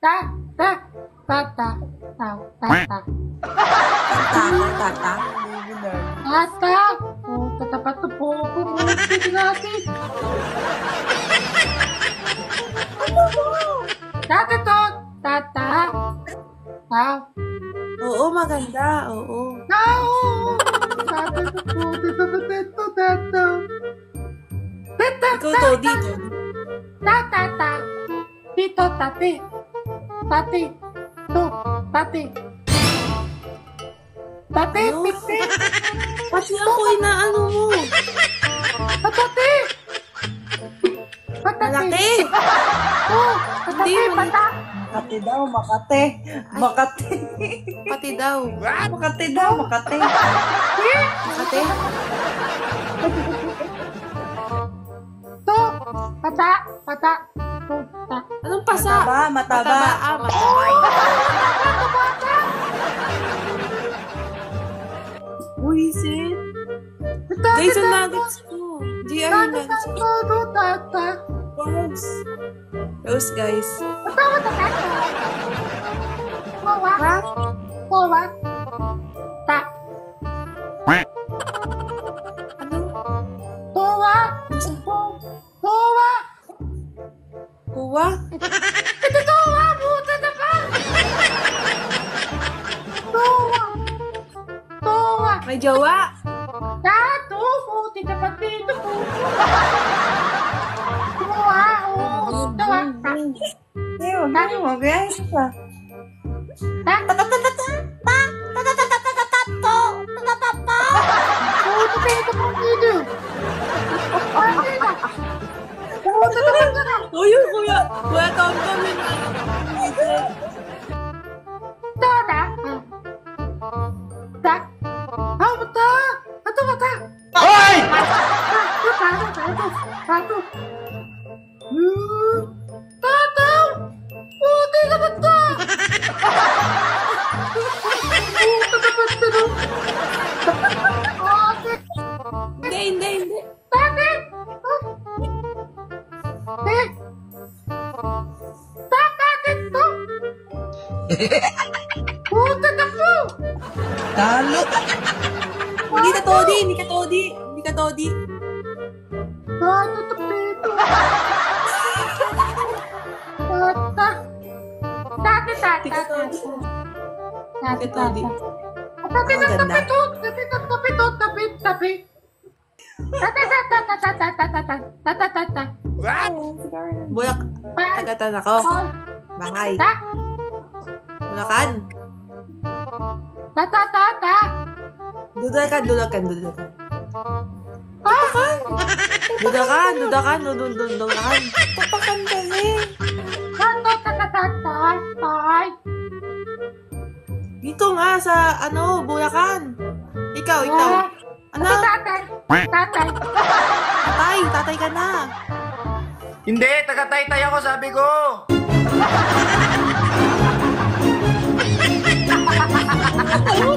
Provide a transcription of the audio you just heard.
Ta, ta, ta, ta, ta, ta, ta. Tata. Tata. Oh, tatapat na po ako. Sige natin. Tata to. Tata. Ta. Oo, maganda. Oo. Tao. Tata na po. Tita ba tito, tata? Tata, Ikaw to, dito. tata, ta. Tito, tate. Tate. To, tate. Tate, Ano? piti. Pati ako inaano mo. Patate. Patate. Malaki. Oh, patate, Hindi, mali- pata. Makati daw, Makate. Makati. Pati daw. Makati daw, Makati. Makate. To, pata, pata. To, ta. Anong pasa? Mataba, mataba. Mataba. Buisit. Guys, ang nuggets ko. GI yung nuggets ko. To, tata. Rose. Rose, guys. Patawa, tata. Mawa. Ha? Mawa. Ta. Ano? Towa. Towa. Kuwa? Ito towa, buta na ba? Towa. Towa. May jowa. Tato, buti na pa dito po. Towa, oh. Towa. Ta. Ewan, ano mo, guys? Ta. Buti na ito po dito. Buti na. Buti na. Kuya, kuya. Kuya, Tom kami na. Toda. Ta. Ah, mata. Ato, mata. Hoy! Tato. Tato. Buti na ba ito? Buti na ba ito? Bakit? Hindi. Bakit? Eh? Bakit ito? Buti na po. Talo. Hindi ka Todi. Hindi ka Todi. Tato tapito. Tata. Tata, Hindi ka Todi. Tata, Todi. Tapit Ang ganda. Tapit. Tata. Bulak. Tagatan ako. Bangay. Ta. Bulakan. Tata. Dudakan. Dudakan. Dudakan. Tapakan kami. Tata. Dito nga sa, Bulacan. Ikaw. Ano? Tatay. Tatay ka na. Hindi, taga-taytay ako, sabi ko. Ano?